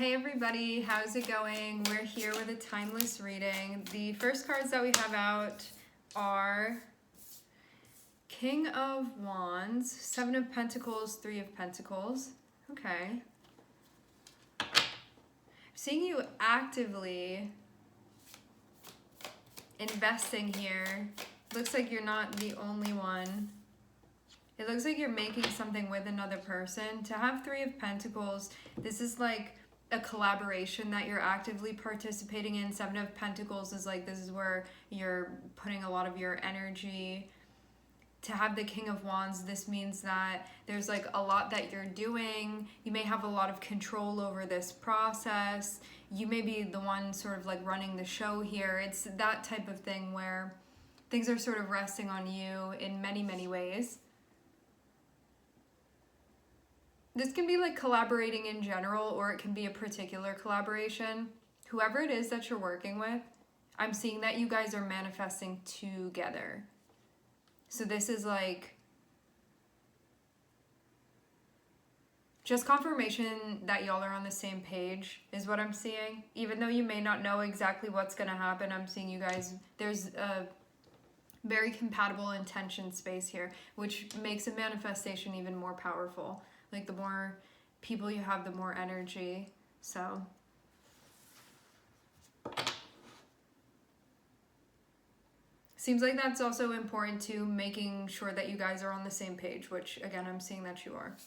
Hey everybody, how's it going? We're here with a timeless reading. The first cards that we have out are King of Wands, Seven of Pentacles, Three of Pentacles. Okay. I'm seeing you actively investing here. Looks like you're not the only one. It looks like you're making something with another person. To have Three of Pentacles, this is like a collaboration that you're actively participating in. Seven of Pentacles is like, this is where you're putting a lot of your energy. To have the King of Wands, this means that there's like a lot that you're doing. You may have a lot of control over this process. You may be the one sort of like running the show here. It's that type of thing where things are sort of resting on you in many, many ways. This can be like collaborating in general, or it can be a particular collaboration. Whoever it is that you're working with, I'm seeing that you guys are manifesting together. So this is like just confirmation that y'all are on the same page is what I'm seeing. Even though you may not know exactly what's going to happen, I'm seeing you guys, there's a very compatible intention space here, which makes a manifestation even more powerful. Like the more people you have, the more energy. So seems like that's also important to making sure that you guys are on the same page, which again, I'm seeing that you are.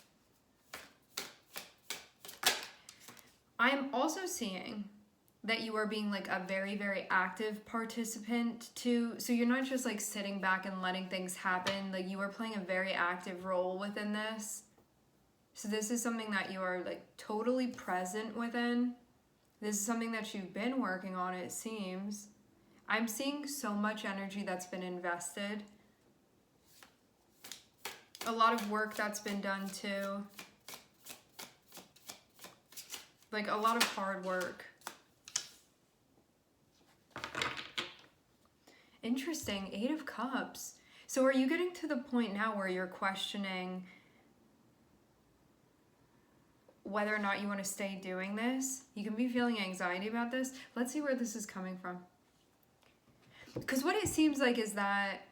I am also seeing that you are being like a very, very active participant too. So you're not just like sitting back and letting things happen. Like you are playing a very active role within this. So this is something that you are like totally present within. This is something that you've been working on, it seems. I'm seeing so much energy that's been invested. A lot of work that's been done too. Like a lot of hard work. Interesting, Eight of Cups. So are you getting to the point now where you're questioning whether or not you want to stay doing this? You can be feeling anxiety about this. Let's see where this is coming from. Because what it seems like is that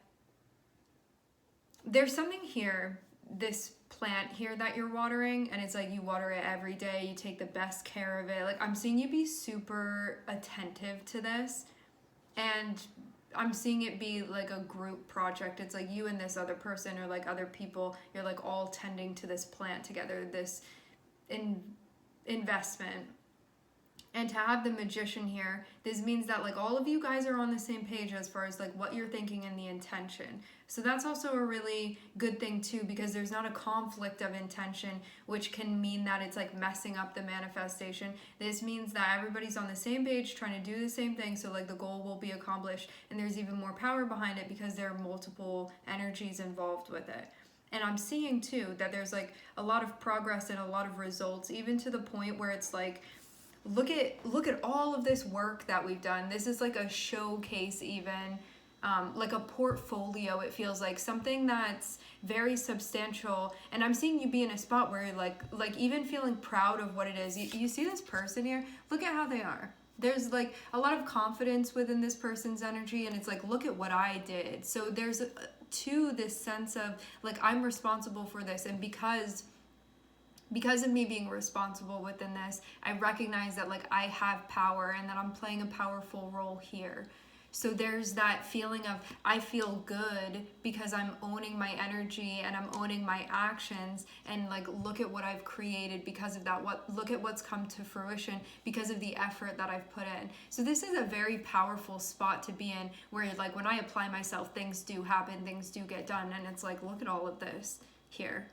there's something here, this plant here that you're watering, and it's like you water it every day, you take the best care of it. Like I'm seeing you be super attentive to this, and I'm seeing it be like a group project. It's like you and this other person or like other people, you're like all tending to this plant together, this investment. And to have the Magician here, this means that like all of you guys are on the same page as far as like what you're thinking and the intention. So that's also a really good thing too, because there's not a conflict of intention, which can mean that it's like messing up the manifestation. This means that everybody's on the same page trying to do the same thing, so like the goal will be accomplished, and there's even more power behind it because there are multiple energies involved with it. And I'm seeing too that there's like a lot of progress and a lot of results, even to the point where it's like, look at all of this work that we've done. This is like a showcase even, like a portfolio. It feels like something that's very substantial. And I'm seeing you be in a spot where you're like even feeling proud of what it is. You see this person here? Look at how they are. There's like a lot of confidence within this person's energy, and it's like, look at what I did. So there's this sense of like, I'm responsible for this, and because of me being responsible within this, I recognize that like I have power and that I'm playing a powerful role here. So there's that feeling of I feel good because I'm owning my energy and I'm owning my actions, and like look at what I've created because of that. Look at what's come to fruition because of the effort that I've put in. So this is a very powerful spot to be in, where like when I apply myself, things do happen, things do get done, and it's like, look at all of this here.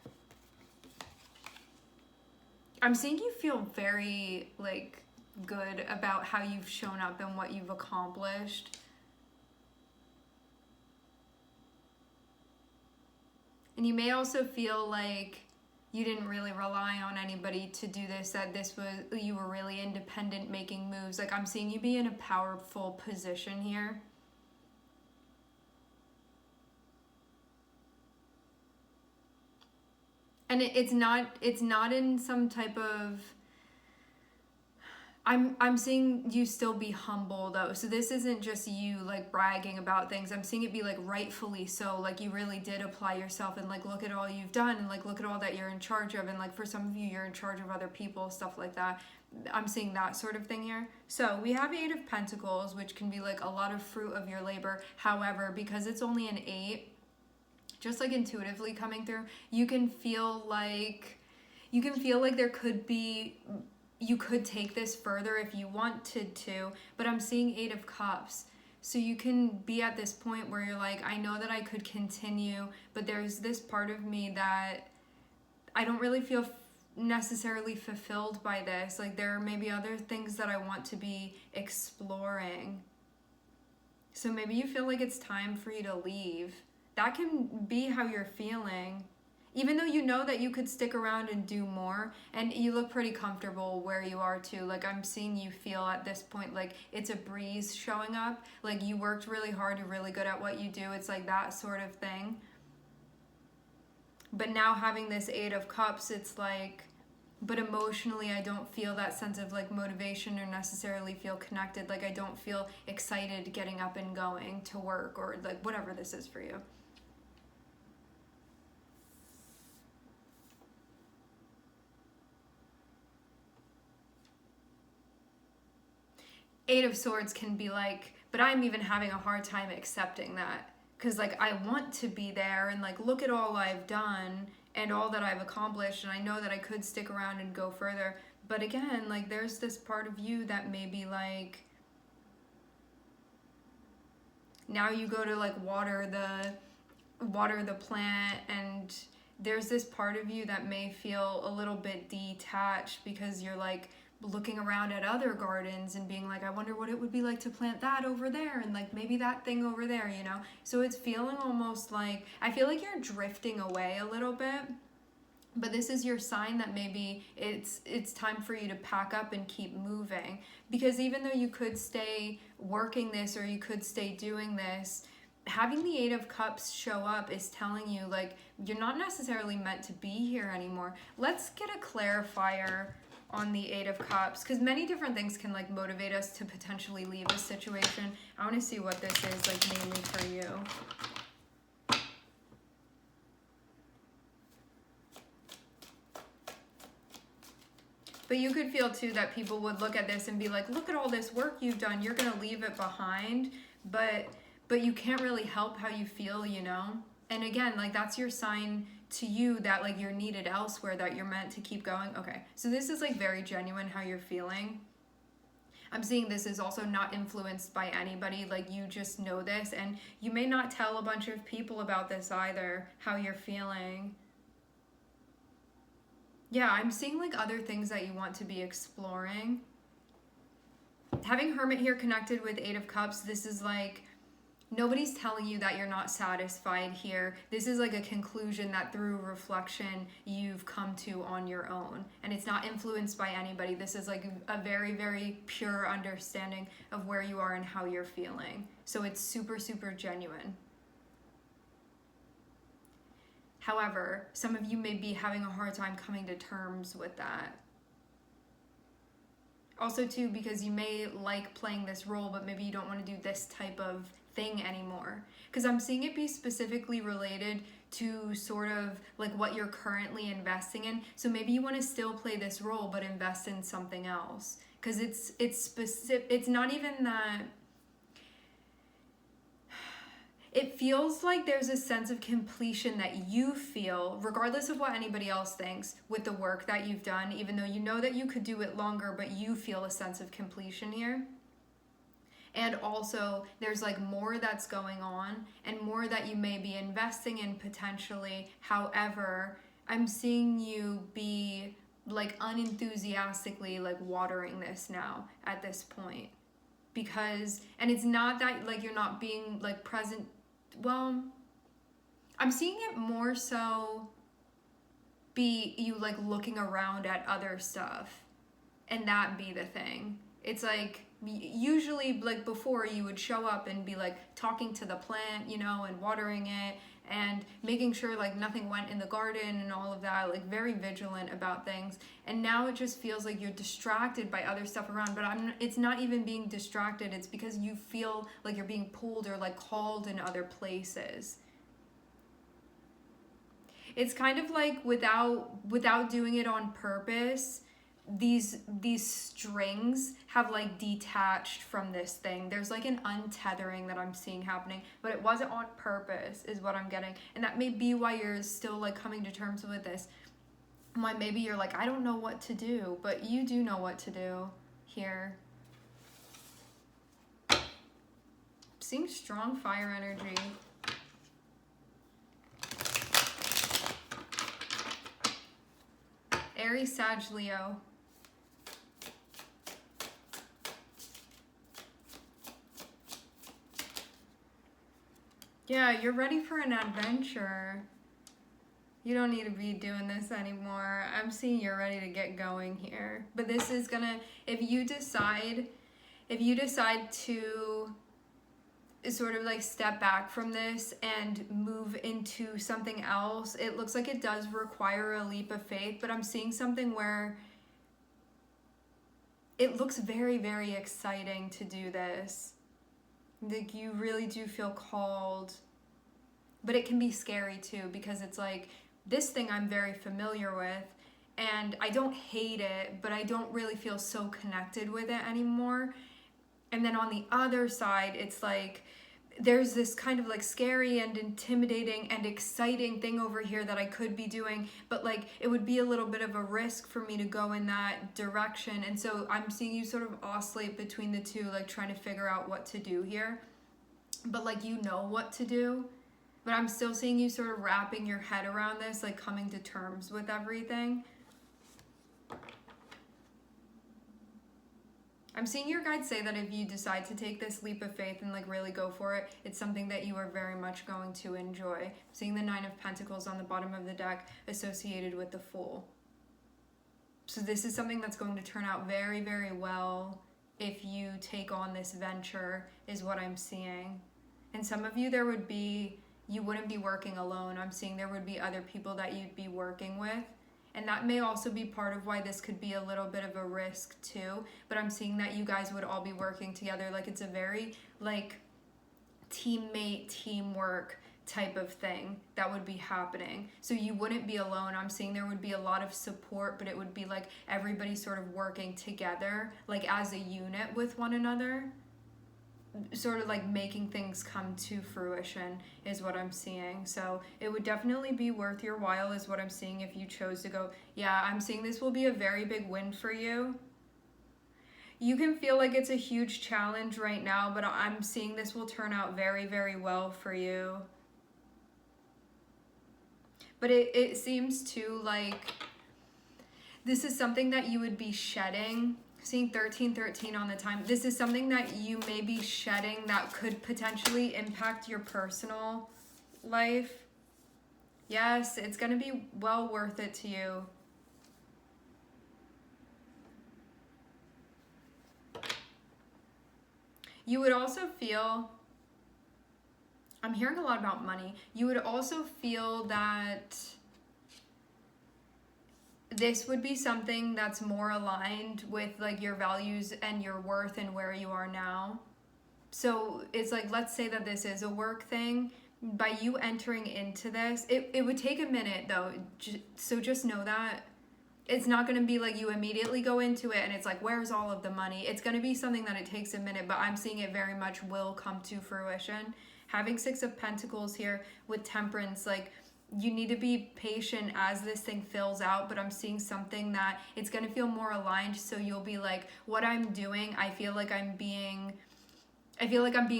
I'm seeing you feel very like good about how you've shown up and what you've accomplished. And you may also feel like you didn't really rely on anybody to do this, that you were really independent making moves. Like I'm seeing you be in a powerful position here. And it's not in some type of I'm seeing you still be humble though. So this isn't just you like bragging about things. I'm seeing it be like rightfully so. Like you really did apply yourself and like look at all you've done and like look at all that you're in charge of, and like for some of you you're in charge of other people, stuff like that. I'm seeing that sort of thing here. So we have Eight of Pentacles, which can be like a lot of fruit of your labor. However, because it's only an 8, just like intuitively coming through, you can feel like there could be, you could take this further if you wanted to, but I'm seeing Eight of Cups. So you can be at this point where you're like, I know that I could continue, but there's this part of me that I don't really feel necessarily fulfilled by this. Like there are maybe other things that I want to be exploring. So maybe you feel like it's time for you to leave. That can be how you're feeling. Even though you know that you could stick around and do more, and you look pretty comfortable where you are too. Like I'm seeing you feel at this point like it's a breeze showing up. Like you worked really hard, you're really good at what you do. It's like that sort of thing. But now having this Eight of Cups, it's like, but emotionally I don't feel that sense of like motivation or necessarily feel connected. Like I don't feel excited getting up and going to work or like whatever this is for you. Eight of Swords can be like, but I'm even having a hard time accepting that. Because like I want to be there and like look at all I've done and all that I've accomplished, and I know that I could stick around and go further. But again, like there's this part of you that may be like, now you go to like water the plant, and there's this part of you that may feel a little bit detached because you're like looking around at other gardens and being like, I wonder what it would be like to plant that over there and like maybe that thing over there, you know? So it's feeling almost like, I feel like you're drifting away a little bit. But this is your sign that maybe it's time for you to pack up and keep moving. Because even though you could stay working this or you could stay doing this, having the Eight of Cups show up is telling you like you're not necessarily meant to be here anymore. Let's get a clarifier on the Eight of Cups, because many different things can like motivate us to potentially leave a situation. I want to see what this is like mainly for you. But you could feel too that people would look at this and be like, look at all this work you've done, you're gonna leave it behind, but you can't really help how you feel, you know? And again, like that's your sign to you that like you're needed elsewhere, that you're meant to keep going. Okay, so this is like very genuine how you're feeling. I'm seeing this is also not influenced by anybody, like you just know this, and you may not tell a bunch of people about this either, how you're feeling. Yeah, I'm seeing like other things that you want to be exploring. Having Hermit here connected with Eight of Cups, this is like, nobody's telling you that you're not satisfied here. This is like a conclusion that through reflection you've come to on your own. And it's not influenced by anybody. This is like a very, very pure understanding of where you are and how you're feeling. So it's super, super genuine. However, some of you may be having a hard time coming to terms with that. Also too, because you may like playing this role, but maybe you don't want to do this type of thing anymore. Because I'm seeing it be specifically related to sort of like what you're currently investing in. So maybe you want to still play this role, but invest in something else. Because it's specific. It's not even that. It feels like there's a sense of completion that you feel, regardless of what anybody else thinks, with the work that you've done, even though you know that you could do it longer, but you feel a sense of completion here. And also, there's like more that's going on and more that you may be investing in potentially. However, I'm seeing you be like unenthusiastically like watering this now at this point. Because, and it's not that like you're not being like present. Well, I'm seeing it more so be you like looking around at other stuff and that be the thing. It's like usually like before you would show up and be like talking to the plant, you know, and watering it and making sure like nothing went in the garden and all of that, like very vigilant about things. And now it just feels like you're distracted by other stuff around, but it's not even being distracted, it's because you feel like you're being pulled or like called in other places. It's kind of like without doing it on purpose, these strings have like detached from this thing. There's like an untethering that I'm seeing happening, but it wasn't on purpose is what I'm getting. And that may be why you're still like coming to terms with this. Why maybe you're like, I don't know what to do, but you do know what to do here. Seeing strong fire energy. Aries, Sag, Leo. Yeah, you're ready for an adventure. You don't need to be doing this anymore. I'm seeing you're ready to get going here. But this is gonna, if you decide to sort of like step back from this and move into something else, it looks like it does require a leap of faith, but I'm seeing something where it looks very, very exciting to do this. Like you really do feel called, but it can be scary too, because it's like, this thing I'm very familiar with and I don't hate it, but I don't really feel so connected with it anymore. And then on the other side, it's like there's this kind of like scary and intimidating and exciting thing over here that I could be doing, but like it would be a little bit of a risk for me to go in that direction. And so I'm seeing you sort of oscillate between the two, like trying to figure out what to do here. But like you know what to do. But I'm still seeing you sort of wrapping your head around this, like coming to terms with everything. I'm seeing your guides say that if you decide to take this leap of faith and like really go for it, it's something that you are very much going to enjoy. I'm seeing the 9 of Pentacles on the bottom of the deck associated with the Fool. So this is something that's going to turn out very, very well if you take on this venture, is what I'm seeing. And some of you, you wouldn't be working alone. I'm seeing there would be other people that you'd be working with. And that may also be part of why this could be a little bit of a risk too. But I'm seeing that you guys would all be working together. Like it's a very like teammate, teamwork type of thing that would be happening. So you wouldn't be alone. I'm seeing there would be a lot of support, but it would be like everybody sort of working together, like as a unit with one another. Sort of like making things come to fruition is what I'm seeing. So it would definitely be worth your while is what I'm seeing if you chose to go. Yeah, I'm seeing this will be a very big win for you. You can feel like it's a huge challenge right now, but I'm seeing this will turn out very, very well for you. But it seems too like this is something that you would be shedding. Seeing 1313 on the time. This is something that you may be shedding that could potentially impact your personal life. Yes, it's going to be well worth it to you. You would also feel, I'm hearing a lot about money. You would also feel that this would be something that's more aligned with like your values and your worth and where you are now. So it's like, let's say that this is a work thing. By you entering into this, it would take a minute though. So just know that it's not going to be like you immediately go into it and it's like, where's all of the money? It's going to be something that it takes a minute, but I'm seeing it very much will come to fruition. Having 6 of Pentacles here with Temperance, like, you need to be patient as this thing fills out, but I'm seeing something that it's going to feel more aligned. So you'll be like, what I'm doing, I feel like I'm being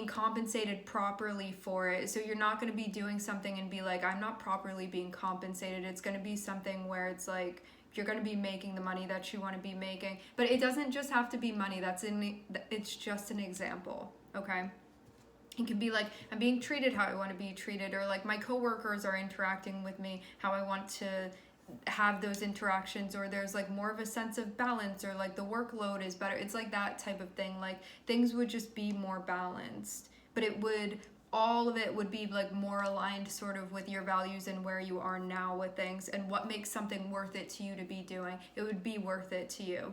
compensated properly for it. So you're not going to be doing something and be like, I'm not properly being compensated. It's going to be something where it's like, you're going to be making the money that you want to be making. But it doesn't just have to be money. It's just an example. Okay. It can be like, I'm being treated how I want to be treated, or like my coworkers are interacting with me how I want to have those interactions, or there's like more of a sense of balance, or like the workload is better. It's like that type of thing. Like things would just be more balanced, but it would all of it would be like more aligned sort of with your values and where you are now with things and what makes something worth it to you to be doing. It would be worth it to you.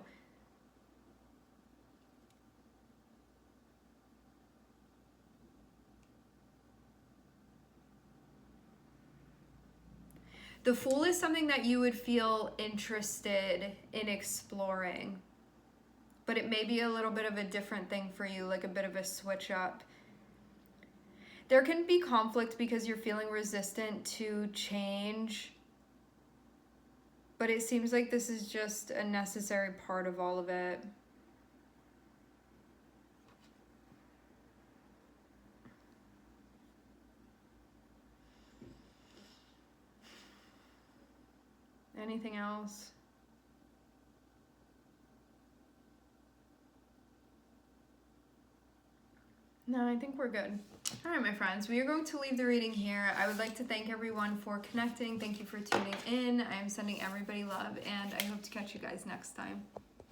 The Fool is something that you would feel interested in exploring, but it may be a little bit of a different thing for you, like a bit of a switch up. There can be conflict because you're feeling resistant to change, but it seems like this is just a necessary part of all of it. Anything else? No, I think we're good. All right, my friends, we are going to leave the reading here. I would like to thank everyone for connecting. Thank you for tuning in. I am sending everybody love, and I hope to catch you guys next time.